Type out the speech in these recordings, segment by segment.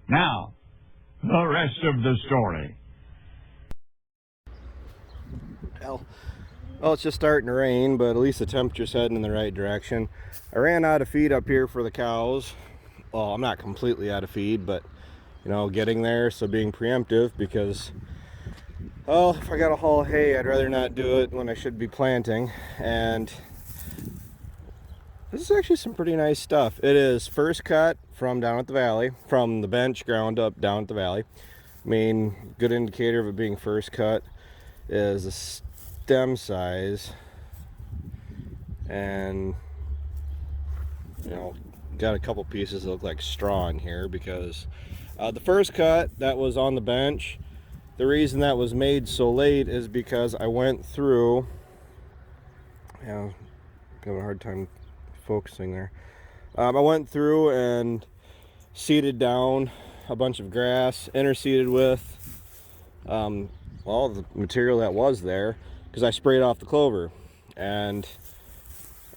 Now, the rest of the story. Well, it's just starting to rain, but at least the temperature's heading in the right direction. I ran out of feed up here for the cows. Well, I'm not completely out of feed, but you know, getting there, so being preemptive, because if I gotta haul hay, I'd rather not do it when I should be planting. And this is actually some pretty nice stuff. It is first cut from down at the valley, from the bench ground up down at the valley. Main good indicator of it being first cut is the stem size, and you know, got a couple pieces that look like straw in here, because the first cut that was on the bench, the reason that was made so late is because I went through, having a hard time focusing there. I went through and seeded down a bunch of grass, interseeded with all the material that was there, because I sprayed off the clover. And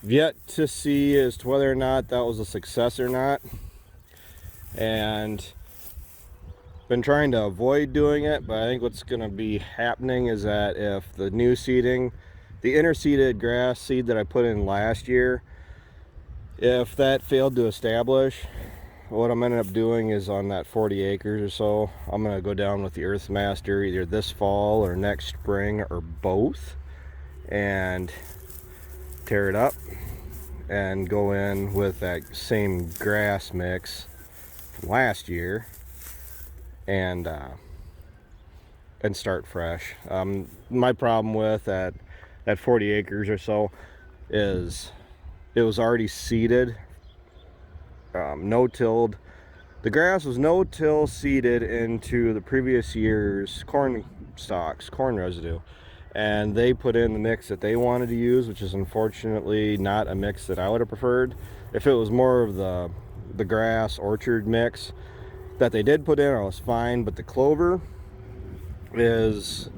I've yet to see as to whether or not that was a success or not, and been trying to avoid doing it. But I think what's going to be happening is that if the new seeding, the interseeded grass seed that I put in last year, if that failed to establish, what I'm ending up doing is on that 40 acres or so, I'm going to go down with the Earthmaster either this fall or next spring or both, and tear it up and go in with that same grass mix from last year and start fresh. My problem with that 40 acres or so is it was already seeded, no-tilled. The grass was no-till seeded into the previous year's corn stalks, corn residue, and they put in the mix that they wanted to use, which is unfortunately not a mix that I would have preferred. If it was more of the grass orchard mix that they did put in, I was fine, but the clover is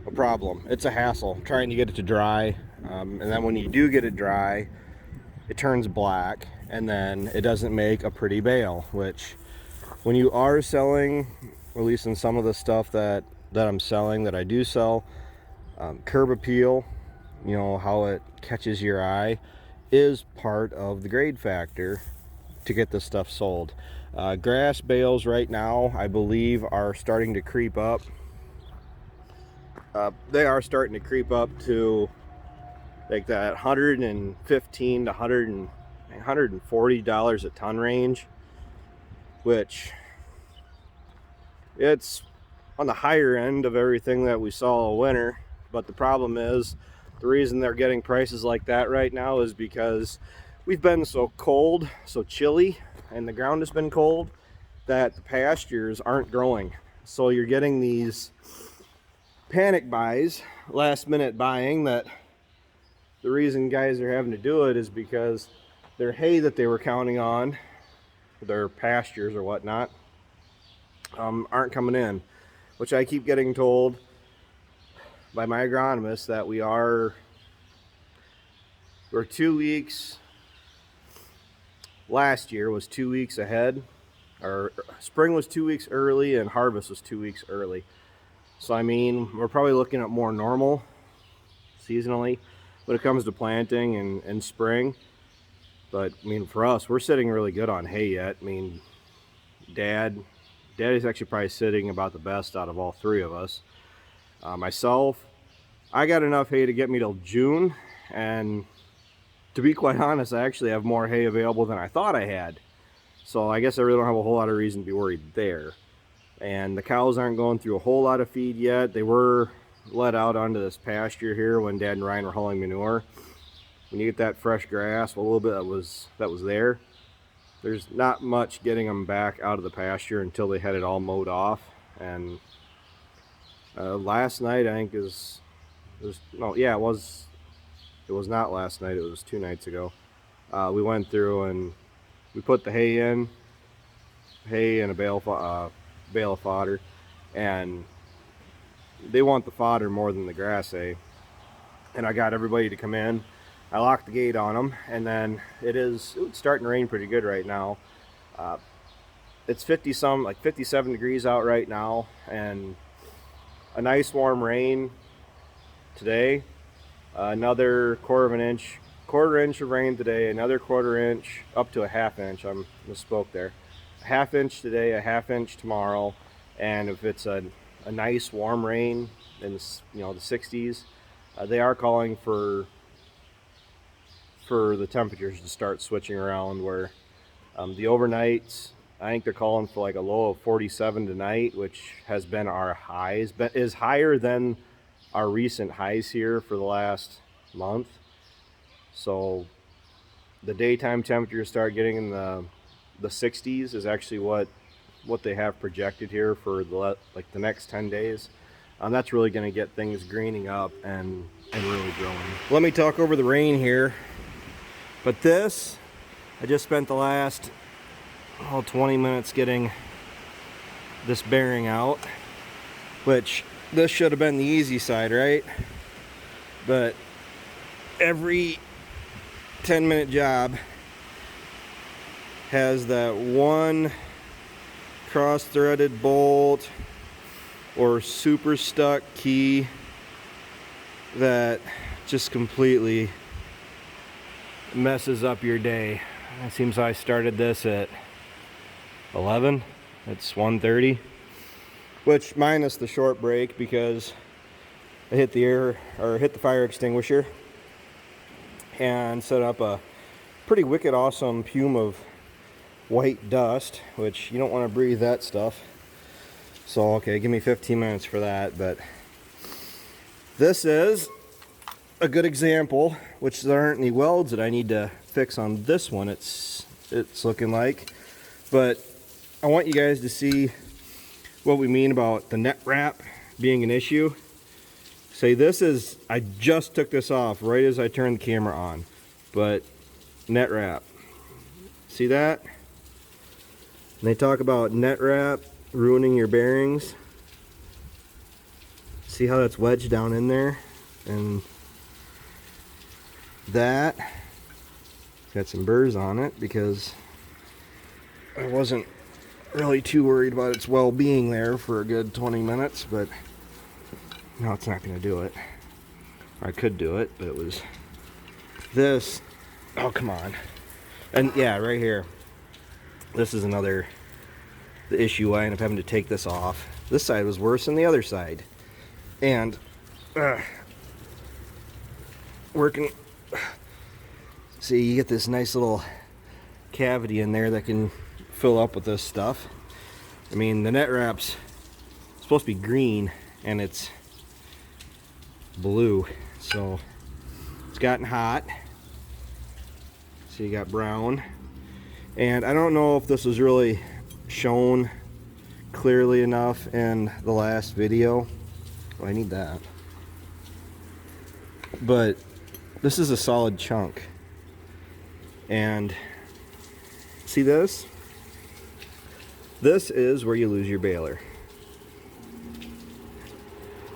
a problem. It's a hassle trying to get it to dry, and then when you do get it dry, it turns black, and then it doesn't make a pretty bale, which when you are selling, or at least in some of the stuff that I'm selling, that I do sell, curb appeal, you know, how it catches your eye, is part of the grade factor to get this stuff sold. Grass bales right now, I believe, are starting to creep up. They are starting to creep up to like that $115 to $140 a ton range, which it's on the higher end of everything that we saw all winter. But the problem is, the reason they're getting prices like that right now is because we've been so cold, so chilly, and the ground has been cold, that the pastures aren't growing. So you're getting these panic buys, last minute buying, that the reason guys are having to do it is because their hay that they were counting on, their pastures or whatnot, aren't coming in, which I keep getting told by my agronomist that we're 2 weeks, last year was 2 weeks ahead, or spring was 2 weeks early and harvest was 2 weeks early. So I mean, we're probably looking at more normal seasonally when it comes to planting and spring. But I mean, for us, we're sitting really good on hay yet. I mean, Dad is actually probably sitting about the best out of all three of us. Myself, I got enough hay to get me till June, and to be quite honest, I actually have more hay available than I thought I had. So I guess I really don't have a whole lot of reason to be worried there. And the cows aren't going through a whole lot of feed yet. They were let out onto this pasture here when Dad and Ryan were hauling manure. When you get that fresh grass, a little bit that was there, there's not much getting them back out of the pasture until they had it all mowed off. And last night, I think it was not last night, it was 2 nights ago. We went through and we put the hay in a bale of fodder, and they want the fodder more than the grass hay. And I got everybody to come in. I locked the gate on them, and then it's starting to rain pretty good right now. it's 50 some, like 57 degrees out right now, and a nice warm rain today. Another quarter inch of rain today, another quarter inch, up to a half inch. I misspoke there. A half inch today, a half inch tomorrow, and if it's a nice warm rain in the, the 60s, they are calling for the temperatures to start switching around, where the overnights, I think they're calling for like a low of 47 tonight, which has been our highs, but is higher than our recent highs here for the last month. So the daytime temperatures start getting in the 60s is actually what they have projected here for the next 10 days. That's really going to get things greening up and really growing. Let me talk over the rain here. But this, I just spent the last 20 minutes getting this bearing out, which this should have been the easy side, right? But every 10-minute job has that one cross-threaded bolt or super stuck key that just completely messes up your day. It seems I started this at 11. It's 1:30, which minus the short break because I hit the fire extinguisher and set up a pretty wicked awesome plume of white dust, which you don't want to breathe that stuff. So okay, give me 15 minutes for that. But this is a good example, which there aren't any welds that I need to fix on this one. It's looking like, but I want you guys to see what we mean about the net wrap being an issue. Say this is, I just took this off right as I turned the camera on, but net wrap, see that? And they talk about net wrap ruining your bearings. See how that's wedged down in there? And that got some burrs on it because I wasn't really too worried about its well-being there for a good 20 minutes, but no, it's not going to do it. Or I could do it, but it was this. Oh, come on. And yeah, right here, this is the issue. I ended up having to take this off. This side was worse than the other side, and working. See, you get this nice little cavity in there that can fill up with this stuff. I mean, the net wrap's supposed to be green and it's blue, so it's gotten hot. So you got brown, and I don't know if this was really shown clearly enough in the last video. Oh, I need that. But this is a solid chunk. And see this? This is where you lose your baler.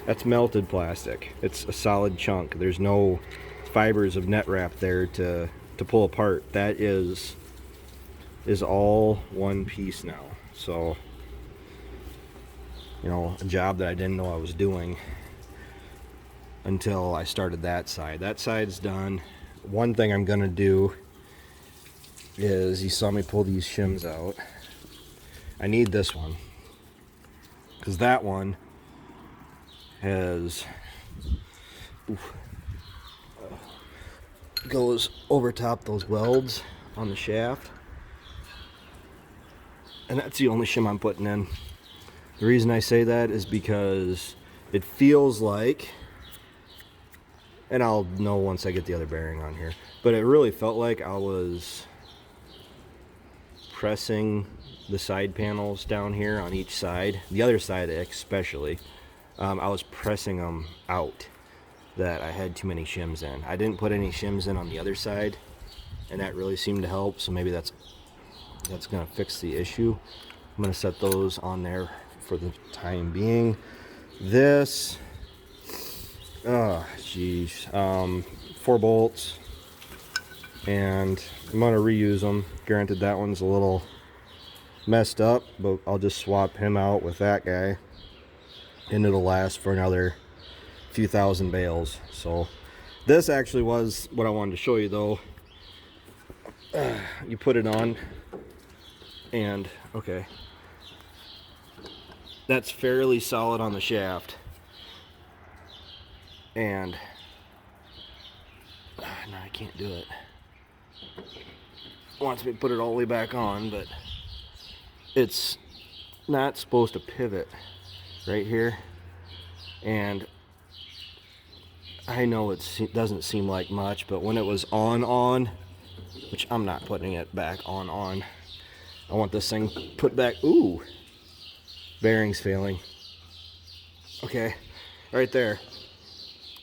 That's melted plastic. It's a solid chunk. There's no fibers of net wrap there to pull apart. That is all one piece now. So, you know, a job that I didn't know I was doing until I started that side. That side's done. One thing I'm gonna do is, you saw me pull these shims out. I need this one because that one has goes over top those welds on the shaft, and that's the only shim I'm putting in. The reason I say that is because it feels like, and I'll know once I get the other bearing on here, but it really felt like I was pressing the side panels down here on each side, the other side especially. I was pressing them out, that I had too many shims in. I didn't put any shims in on the other side, and that really seemed to help. So maybe that's gonna fix the issue. I'm gonna set those on there for the time being. This, oh geez, 4 bolts, and I'm gonna reuse them. Granted, that one's a little messed up, but I'll just swap him out with that guy, and it'll last for another few thousand bales. So this actually was what I wanted to show you though. You put it on, and okay, that's fairly solid on the shaft, and no, I can't do it. Wants me to put it all the way back on, but it's not supposed to pivot right here, and I know it doesn't seem like much, but when it was on, which I'm not putting it back on, I want this thing put back. Ooh, bearings failing. Okay, right there.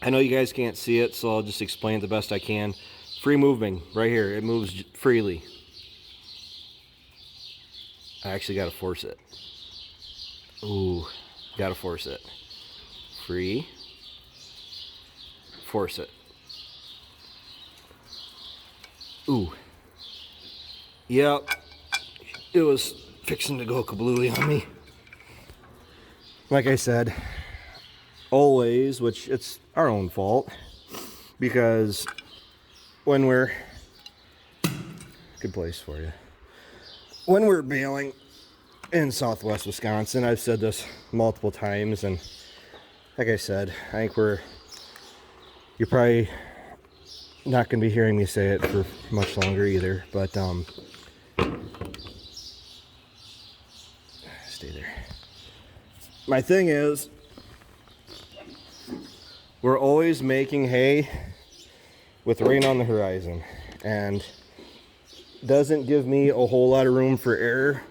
I know you guys can't see it, so I'll just explain it the best I can. Free moving right here, it moves freely. I actually got to force it. Ooh, got to force it. Free. Force it. Ooh. Yep. It was fixing to go kablooey on me. Like I said, always, which it's our own fault, because when we're, good place for you, when we're baling in southwest Wisconsin, I've said this multiple times, and like I said, I think you're probably not going to be hearing me say it for much longer either, but stay there. My thing is, we're always making hay with rain on the horizon, and doesn't give me a whole lot of room for error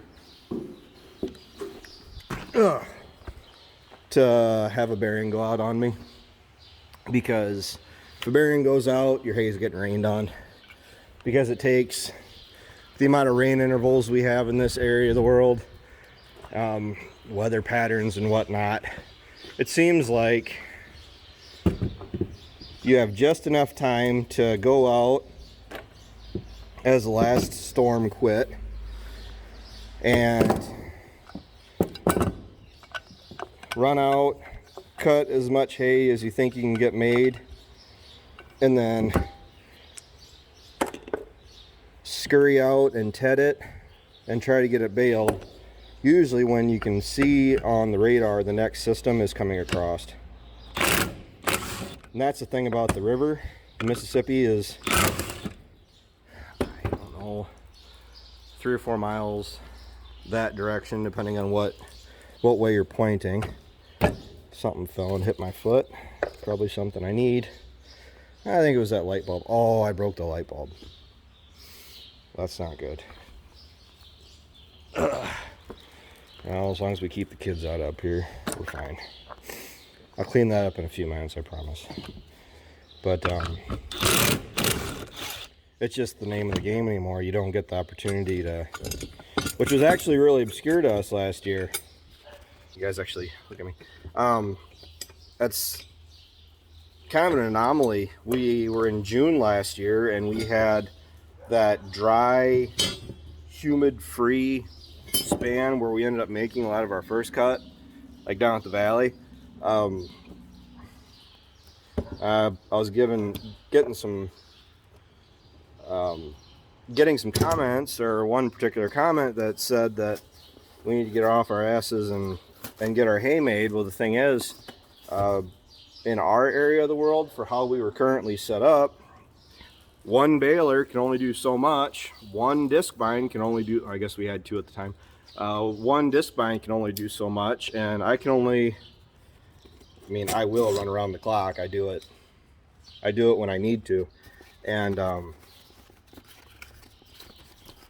to have a bearing go out on me, because if a bearing goes out, your hay is getting rained on, because it takes the amount of rain intervals we have in this area of the world, weather patterns and whatnot. It seems like you have just enough time to go out as the last storm quit and run out, cut as much hay as you think you can get made, and then scurry out and ted it and try to get it baled, usually when you can see on the radar the next system is coming across. And that's the thing about the river. The Mississippi is, I don't know, 3 or 4 miles that direction, depending on what way you're pointing. Something fell and hit my foot. Probably something I need. I think it was that light bulb. Oh, I broke the light bulb. That's not good. Well, as long as we keep the kids out up here, we're fine. I'll clean that up in a few minutes, I promise. But it's just the name of the game anymore. You don't get the opportunity to, which was actually really obscure to us last year. You guys actually look at me. That's kind of an anomaly. We were in June last year, and we had that dry, humid, free span where we ended up making a lot of our first cut, like down at the valley. I was getting some comments, or one particular comment that said that we need to get off our asses and get our hay made. Well, the thing is, in our area of the world, for how we were currently set up, one baler can only do so much. One disc bind can only do, I guess we had 2 at the time. One disc bind can only do so much, and I will run around the clock. I do it when I need to, and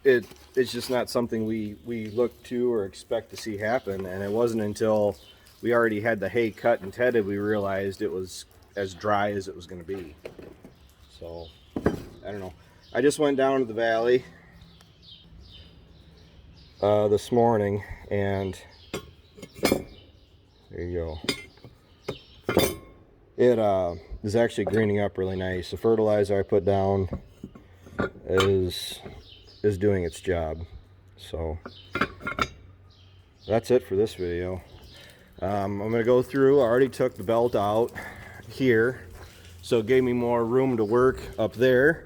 it's just not something we look to or expect to see happen. And it wasn't until we already had the hay cut and tedded we realized it was as dry as it was going to be. So I don't know. I just went down to the valley this morning, and there you go. It is actually greening up really nice. The fertilizer I put down is doing its job. So that's it for this video. I'm going to go through. I already took the belt out here, so it gave me more room to work up there.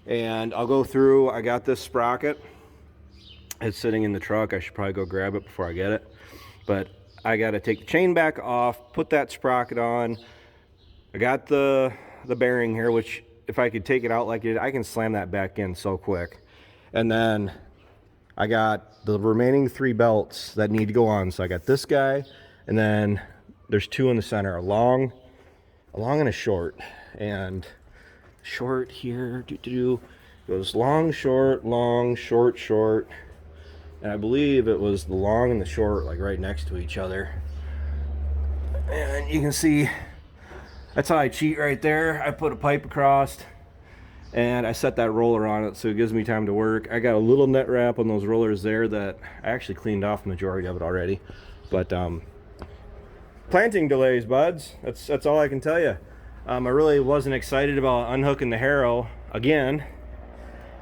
And I'll go through. I got this sprocket. It's sitting in the truck. I should probably go grab it before I get it. But I got to take the chain back off, put that sprocket on. I got the bearing here, which if I could take it out like it, I can slam that back in so quick. And then I got the remaining 3 belts that need to go on. So I got this guy, and then there's 2 in the center, a long and a short. And short here goes long, short, short. And I believe it was the long and the short, like right next to each other. And you can see that's how I cheat right there. I put a pipe across and I set that roller on it so it gives me time to work. I got a little net wrap on those rollers there that I actually cleaned off the majority of it already. But planting delays, buds. That's all I can tell you. I really wasn't excited about unhooking the harrow again.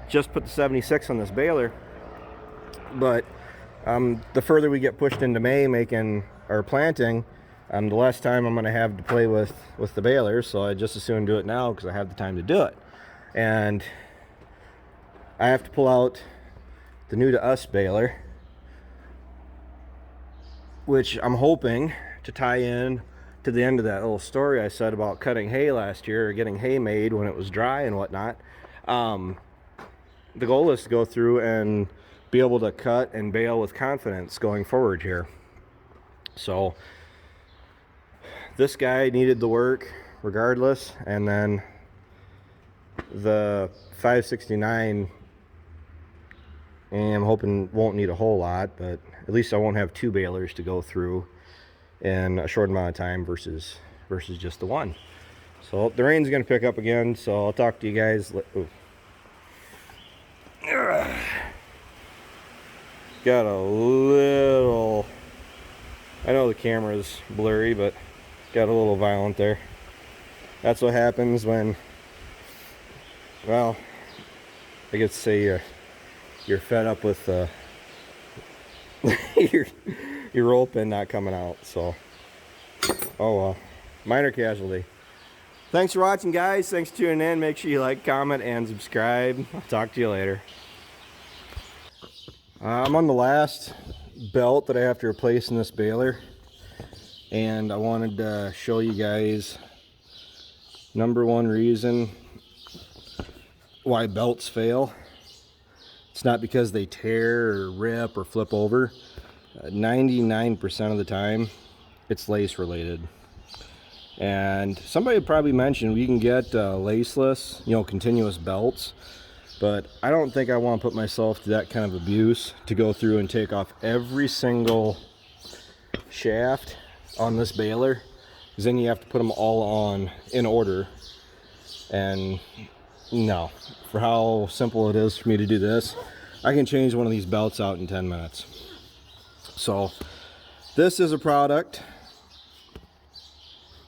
Just put the 76 on this baler. But the further we get pushed into May making or planting, the less time I'm going to have to play with the baler. So I just as soon do it now because I have the time to do it. And I have to pull out the new to us baler, which I'm hoping to tie in to the end of that little story I said about cutting hay last year, or getting hay made when it was dry and whatnot. The goal is to go through and be able to cut and bale with confidence going forward here. So this guy needed the work regardless, and then the 569 I'm hoping won't need a whole lot, but at least I won't have 2 balers to go through in a short amount of time versus just the one. So the rain's gonna pick up again, so I'll talk to you guys. Got a little, I know the camera's blurry, but got a little violent there. That's what happens when, well, I guess say you're fed up with your roll pin not coming out. So, oh well, minor casualty. Thanks for watching, guys. Thanks for tuning in. Make sure you like, comment, and subscribe. I'll talk to you later. I'm on the last belt that I have to replace in this baler, and I wanted to show you guys number 1 reason why belts fail. It's not because they tear or rip or flip over. 99% of the time it's lace related. And somebody probably mentioned we can get laceless, continuous belts, but I don't think I want to put myself to that kind of abuse to go through and take off every single shaft on this baler, because then you have to put them all on in order. And no, for how simple it is for me to do this, I can change one of these belts out in 10 minutes. So this is a product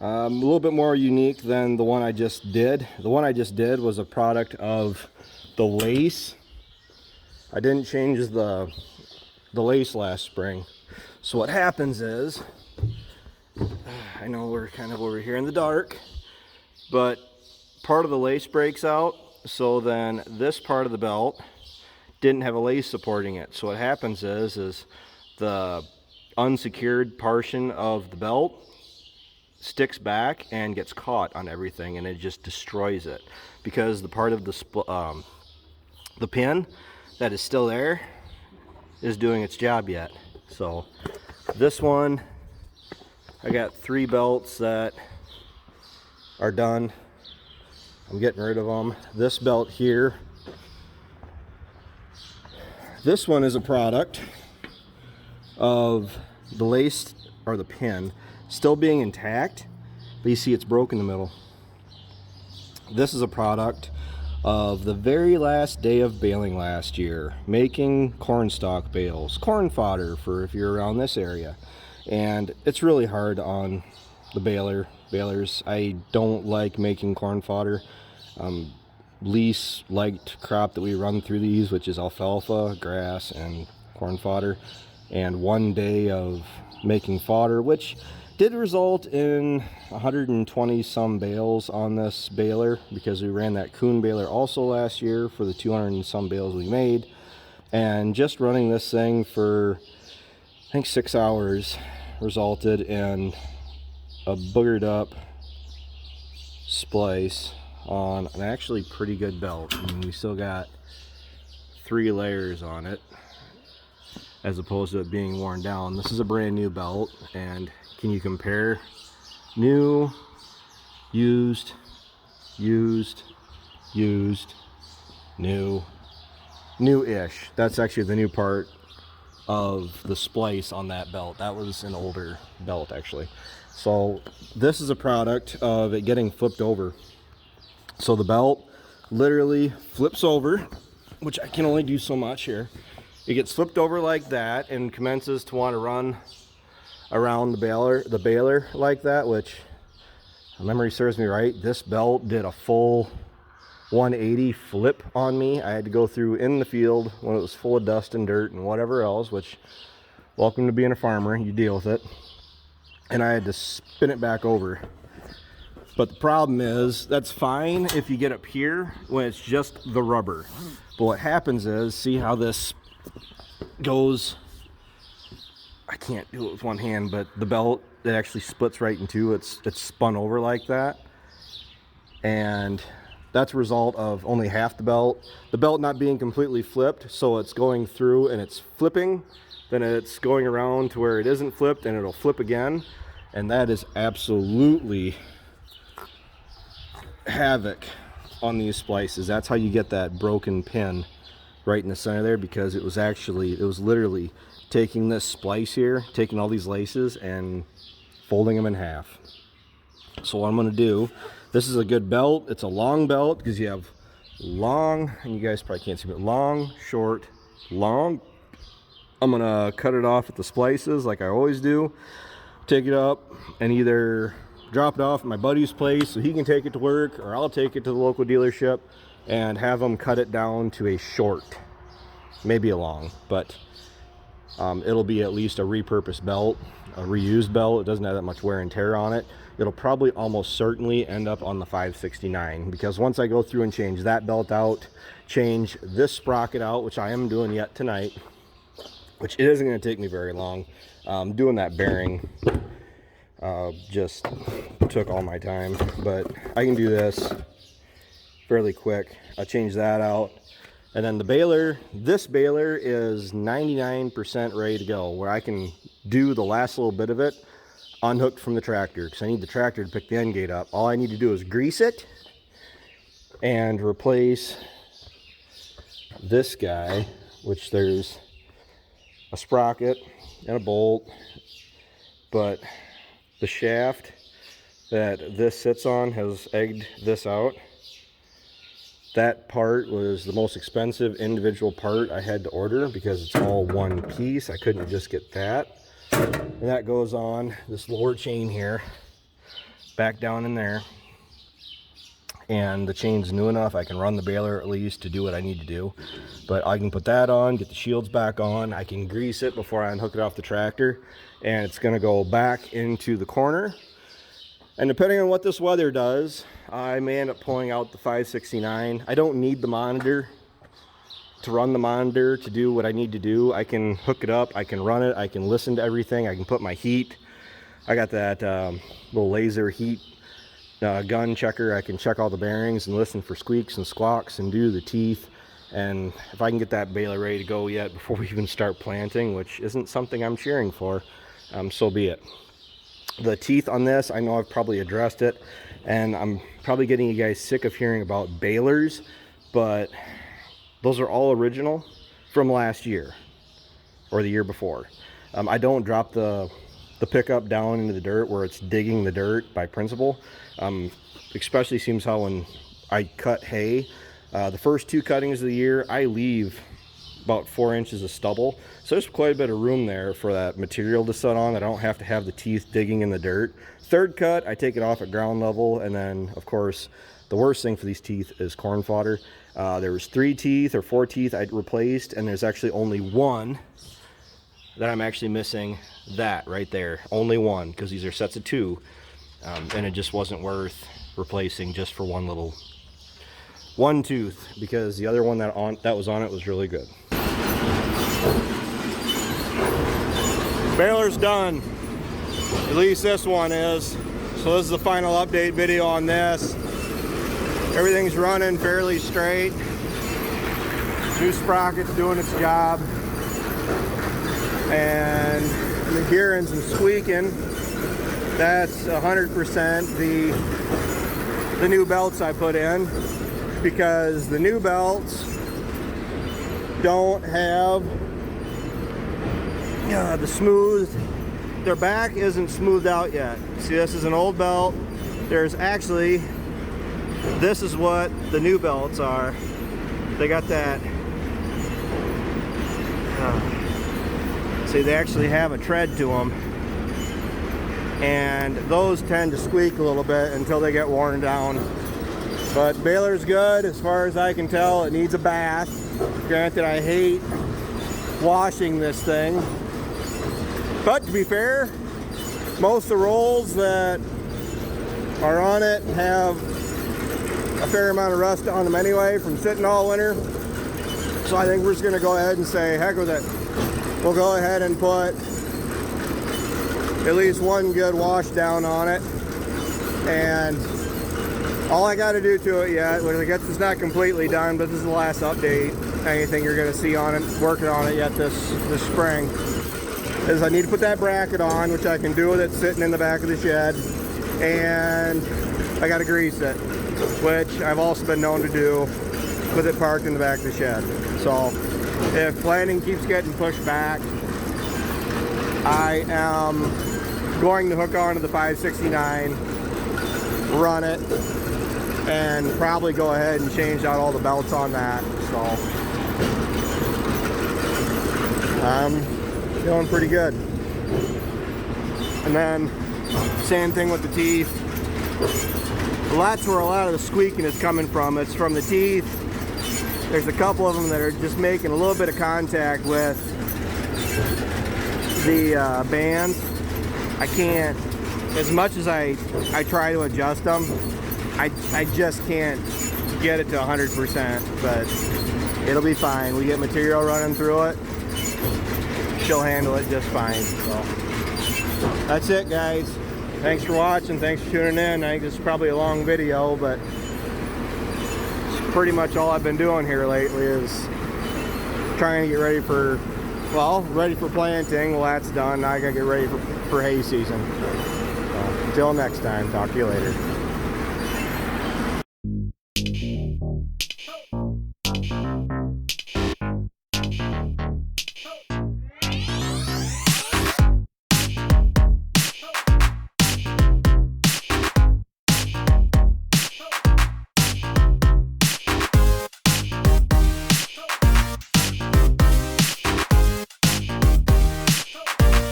a little bit more unique than the one I just did. The one I just did was a product of the lace. I didn't change the lace last spring. So what happens is, I know we're kind of over here in the dark, but part of the lace breaks out, so then this part of the belt didn't have a lace supporting it. So what happens is the unsecured portion of the belt sticks back and gets caught on everything, and it just destroys it, because the part of the pin that is still there is doing its job yet. So this one, I got 3 belts that are done. I'm getting rid of them. This belt here, this one is a product of the lace or the pin still being intact, but you see it's broken in the middle. This is a product of the very last day of baling last year, making corn stalk bales, corn fodder for if you're around this area. And it's really hard on the balers. I don't like making corn fodder. Least liked crop that we run through these, which is alfalfa, grass, and corn fodder. and 1 day of making fodder, which did result in 120 some bales on this baler, because we ran that coon baler also last year for the 200 and some bales we made. And just running this thing for I think 6 hours resulted in a boogered up splice on an actually pretty good belt. I mean, we still got 3 layers on it as opposed to it being worn down. This is a brand new belt, and can you compare new, used, used, used, new, new-ish? That's actually the new part of the splice on that belt. That was an older belt actually. So this is a product of it getting flipped over. So the belt literally flips over, which I can only do so much here. It gets flipped over like that and commences to want to run around the baler like that, which, if memory serves me right, this belt did a full 180 flip on me. I had to go through in the field when it was full of dust and dirt and whatever else, which, welcome to being a farmer, you deal with it. And I had to spin it back over. But the problem is, that's fine if you get up here when it's just the rubber. But what happens is, see how this goes, I can't do it with one hand, but the belt, it actually splits right in two. It's spun over like that. And that's a result of only half the belt not being completely flipped. So it's going through and it's flipping, then it's going around to where it isn't flipped and it'll flip again. And that is absolutely havoc on these splices. That's how you get that broken pin right in the center there, because it was literally taking this splice here, taking all these laces and folding them in half. So what I'm going to do, this is a good belt. It's a long belt because you have long, and you guys probably can't see, but long, short, long. I'm going to cut it off at the splices like I always do, take it up and either drop it off at my buddy's place so he can take it to work, or I'll take it to the local dealership and have them cut it down to a short, maybe a long, but it'll be at least a repurposed belt, a reused belt. It doesn't have that much wear and tear on it. It'll probably almost certainly end up on the 569, because once I go through and change that belt out, change this sprocket out, which I am doing yet tonight, which it isn't going to take me very long. Doing that bearing just took all my time, but I can do this fairly quick. I'll change that out, and then the baler, this baler is 99% ready to go, where I can do the last little bit of it unhooked from the tractor, because I need the tractor to pick the end gate up. All I need to do is grease it and replace this guy, which there's a sprocket and a bolt, but the shaft that this sits on has egged this out. That part was the most expensive individual part I had to order because it's all one piece. I couldn't just get that. And that goes on this lower chain here, back down in there. And the chain's new enough, I can run the baler at least to do what I need to do. But I can put that on, get the shields back on, I can grease it before I unhook it off the tractor, and it's gonna go back into the corner. And depending on what this weather does, I may end up pulling out the 569. I don't need the monitor to run the monitor to do what I need to do. I can hook it up, I can run it, I can listen to everything, I can put my heat. I got that little laser heat gun checker. I can check all the bearings and listen for squeaks and squawks and do the teeth. And if I can get that baler ready to go yet before we even start planting, which isn't something I'm cheering for, so be it. The teeth on this, I know I've probably addressed it, and I'm probably getting you guys sick of hearing about balers, but those are all original from last year or the year before. I don't drop the pickup down into the dirt where it's digging the dirt by principle. Especially seems how when I cut hay, the first 2 cuttings of the year, I leave about 4 inches of stubble. So there's quite a bit of room there for that material to set on. I don't have to have the teeth digging in the dirt. Third cut, I take it off at ground level, and then of course the worst thing for these teeth is corn fodder. There was 3 teeth or 4 teeth I replaced, and there's actually only 1 that I'm actually missing that right there. Only one, because these are sets of 2. And it just wasn't worth replacing just for one tooth, because the other one that was on it was really good. Baler's done. At least this one is. So this is the final update video on this. Everything's running fairly straight. New sprocket's doing its job. And the hearing some squeaking. That's 100% the new belts I put in, because the new belts don't have the smooth, their back isn't smoothed out yet. See, this is an old belt. There's actually, this is what the new belts are. They got that, see, they actually have a tread to them. And those tend to squeak a little bit until they get worn down. But Baler's good as far as I can tell. It needs a bath. Granted, I hate washing this thing. But to be fair, most of the rolls that are on it have a fair amount of rust on them anyway from sitting all winter. So I think we're just going to go ahead and say heck with it. We'll go ahead and put at least one good wash down on it, and all I got to do to it yet, I guess it's not completely done, but this is the last update, anything you're going to see on it, working on it yet this spring, is I need to put that bracket on, which I can do with it sitting in the back of the shed, and I got to grease it, which I've also been known to do with it parked in the back of the shed. So if planning keeps getting pushed back, I am going to hook onto the 569, run it, and probably go ahead and change out all the belts on that. So I'm feeling pretty good. And then same thing with the teeth. Well, that's where a lot of the squeaking is coming from. It's from the teeth. There's a couple of them that are just making a little bit of contact with the bands. I can't, as much as I try to adjust them, I just can't get it to 100%, but it'll be fine. We get material running through it, she'll handle it just fine. So that's it, guys. Thanks for watching, thanks for tuning in. I think this is probably a long video, but it's pretty much all I've been doing here lately is trying to get ready for, well, ready for planting. Well, that's done. Now I gotta get ready for hay season. So, until next time, talk to you later.